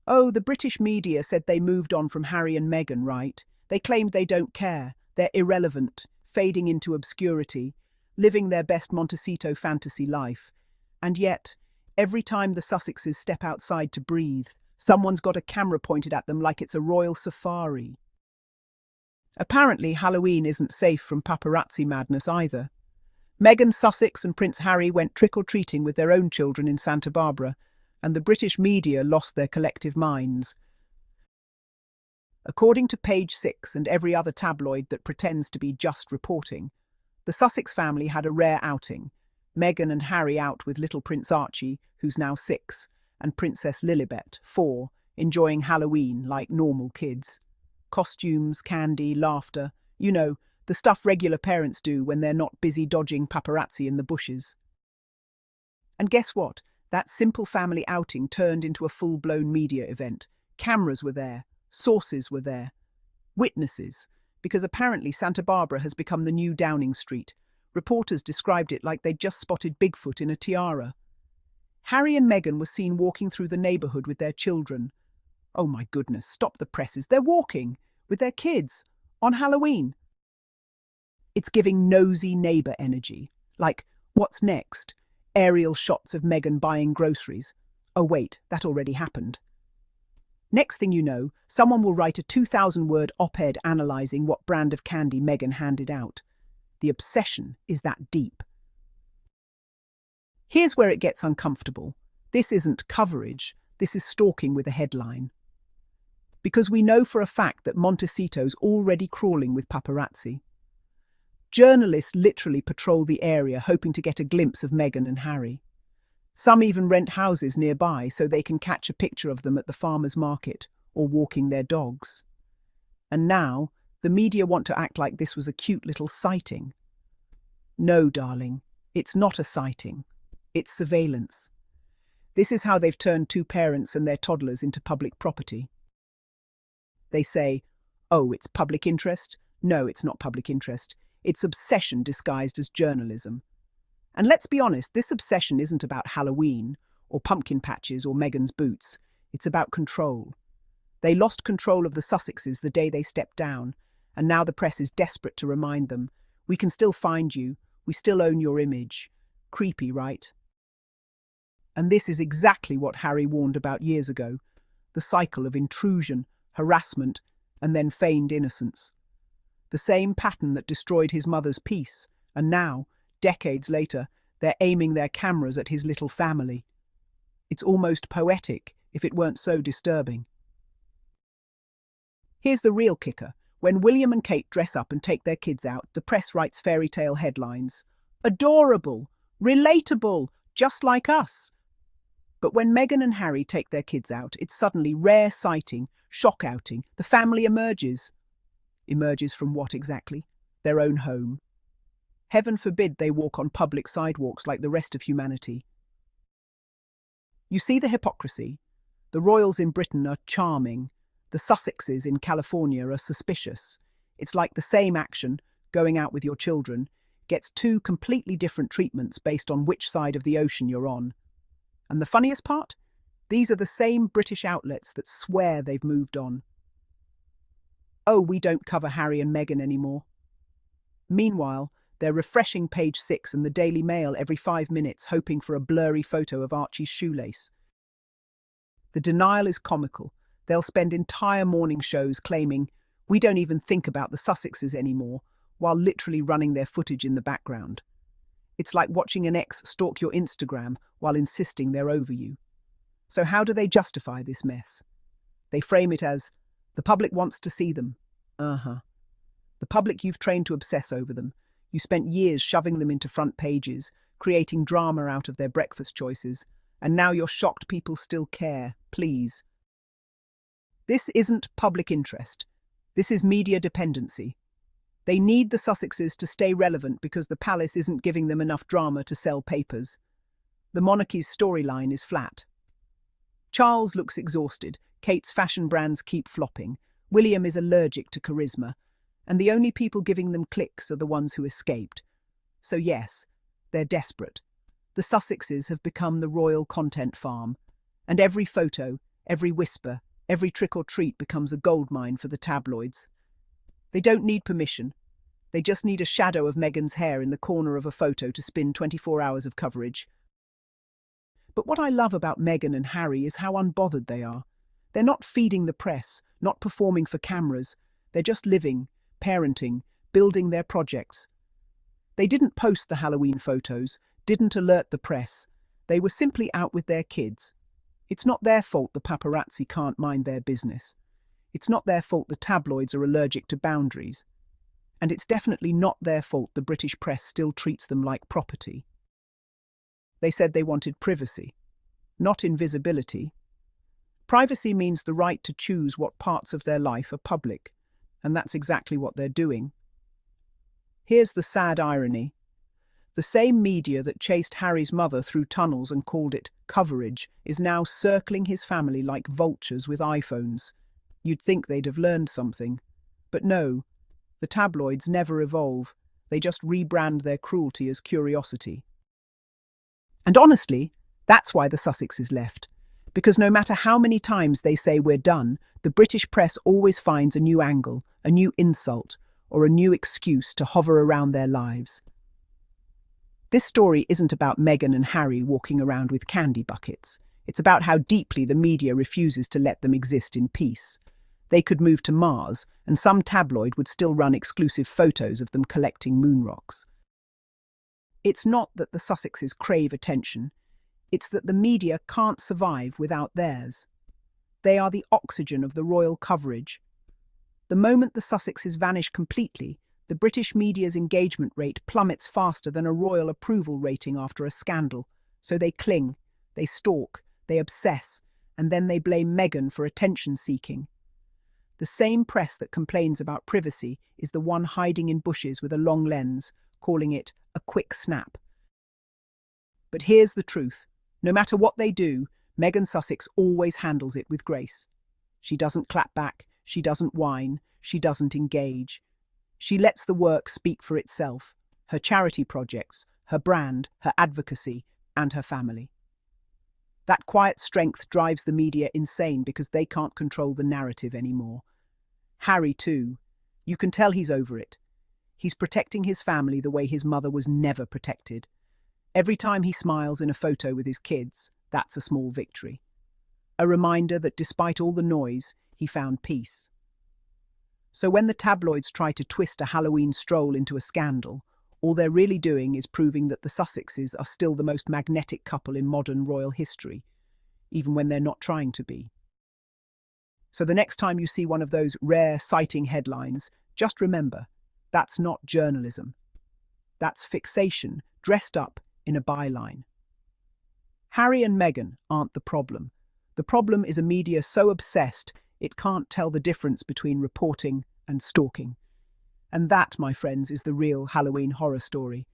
Oh, the British media said they moved on from Harry and Meghan, right? They claimed they don't care. They're irrelevant, fading into obscurity, living their best Montecito fantasy life. And yet, every time the Sussexes step outside to breathe, someone's got a camera pointed at them like it's a royal safari. Apparently, Halloween isn't safe from paparazzi madness either. Meghan Sussex and Prince Harry went trick-or-treating with their own children in Santa Barbara, and the British media lost their collective minds. According to Page 6 and every other tabloid that pretends to be just reporting, the Sussex family had a rare outing. Meghan and Harry out with little Prince Archie, who's now 6, and Princess Lilibet, 4, enjoying Halloween like normal kids. Costumes, candy, laughter, the stuff regular parents do when they're not busy dodging paparazzi in the bushes. And guess what? That simple family outing turned into a full-blown media event. Cameras were there, sources were there, witnesses, because apparently Santa Barbara has become the new Downing Street. Reporters described it like they'd just spotted Bigfoot in a tiara. Harry and Meghan were seen walking through the neighbourhood with their children. Oh my goodness, stop the presses. They're walking with their kids on Halloween. It's giving nosy neighbour energy. Like, what's next? Aerial shots of Meghan buying groceries. Oh wait, that already happened. Next thing you know, someone will write a 2,000-word op-ed analysing what brand of candy Meghan handed out. The obsession is that deep. Here's where it gets uncomfortable. This isn't coverage, this is stalking with a headline. Because we know for a fact that Montecito's already crawling with paparazzi. Journalists literally patrol the area hoping to get a glimpse of Meghan and Harry. Some even rent houses nearby so they can catch a picture of them at the farmer's market or walking their dogs. And now, the media want to act like this was a cute little sighting. No, darling, it's not a sighting. It's surveillance. This is how they've turned two parents and their toddlers into public property. They say, oh, it's public interest? No, it's not public interest. It's obsession disguised as journalism. And let's be honest, this obsession isn't about Halloween, or pumpkin patches, or Meghan's boots. It's about control. They lost control of the Sussexes the day they stepped down, and now the press is desperate to remind them, we can still find you, we still own your image. Creepy, right? And this is exactly what Harry warned about years ago, the cycle of intrusion, harassment, and then feigned innocence. The same pattern that destroyed his mother's peace, and now, decades later, they're aiming their cameras at his little family. It's almost poetic, if it weren't so disturbing. Here's the real kicker. When William and Kate dress up and take their kids out, the press writes fairy tale headlines. Adorable, relatable, just like us. But when Meghan and Harry take their kids out, it's suddenly rare sighting, shock outing. The family emerges. Emerges from what exactly? Their own home. Heaven forbid they walk on public sidewalks like the rest of humanity. You see the hypocrisy? The royals in Britain are charming. The Sussexes in California are suspicious. It's like the same action, going out with your children, gets two completely different treatments based on which side of the ocean you're on. And the funniest part? These are the same British outlets that swear they've moved on. Oh, we don't cover Harry and Meghan anymore. Meanwhile, they're refreshing Page 6 and the Daily Mail every 5 minutes, hoping for a blurry photo of Archie's shoelace. The denial is comical. They'll spend entire morning shows claiming, we don't even think about the Sussexes anymore, while literally running their footage in the background. It's like watching an ex stalk your Instagram while insisting they're over you. So how do they justify this mess? They frame it as, the public wants to see them. The public you've trained to obsess over them. You spent years shoving them into front pages, creating drama out of their breakfast choices, and now you're shocked people still care. Please. This isn't public interest. This is media dependency. They need the Sussexes to stay relevant because the palace isn't giving them enough drama to sell papers. The monarchy's storyline is flat. Charles looks exhausted. Kate's fashion brands keep flopping. William is allergic to charisma. And the only people giving them clicks are the ones who escaped. So yes, they're desperate. The Sussexes have become the royal content farm. And every photo, Every whisper, every trick or treat becomes a goldmine for the tabloids. They don't need permission. They just need a shadow of Meghan's hair in the corner of a photo to spin 24 hours of coverage. But what I love about Meghan and Harry is how unbothered they are. They're not feeding the press, not performing for cameras. They're just living, parenting, building their projects. They didn't post the Halloween photos, didn't alert the press. They were simply out with their kids. It's not their fault the paparazzi can't mind their business. It's not their fault the tabloids are allergic to boundaries. And it's definitely not their fault the British press still treats them like property. They said they wanted privacy, not invisibility. Privacy means the right to choose what parts of their life are public, and that's exactly what they're doing. Here's the sad irony. The same media that chased Harry's mother through tunnels and called it coverage is now circling his family like vultures with iPhones. You'd think they'd have learned something. But no, the tabloids never evolve. They just rebrand their cruelty as curiosity. And honestly, that's why the Sussexes left. Because no matter how many times they say we're done, the British press always finds a new angle, a new insult, or a new excuse to hover around their lives. This story isn't about Meghan and Harry walking around with candy buckets. It's about how deeply the media refuses to let them exist in peace. They could move to Mars, and some tabloid would still run exclusive photos of them collecting moon rocks. It's not that the Sussexes crave attention. It's that the media can't survive without theirs. They are the oxygen of the royal coverage. The moment the Sussexes vanish completely, the British media's engagement rate plummets faster than a royal approval rating after a scandal. So they cling, they stalk, they obsess, and then they blame Meghan for attention-seeking. The same press that complains about privacy is the one hiding in bushes with a long lens, calling it a quick snap. But here's the truth. No matter what they do, Meghan Sussex always handles it with grace. She doesn't clap back, she doesn't whine, she doesn't engage. She lets the work speak for itself, her charity projects, her brand, her advocacy, and her family. That quiet strength drives the media insane because they can't control the narrative anymore. Harry, too. You can tell he's over it. He's protecting his family the way his mother was never protected. Every time he smiles in a photo with his kids, that's a small victory. A reminder that despite all the noise, he found peace. So when the tabloids try to twist a Halloween stroll into a scandal, all they're really doing is proving that the Sussexes are still the most magnetic couple in modern royal history, even when they're not trying to be. So the next time you see one of those rare sighting headlines, just remember, that's not journalism. That's fixation, dressed up in a byline. Harry and Meghan aren't the problem. The problem is a media so obsessed it can't tell the difference between reporting and stalking. And that, my friends, is the real Halloween horror story.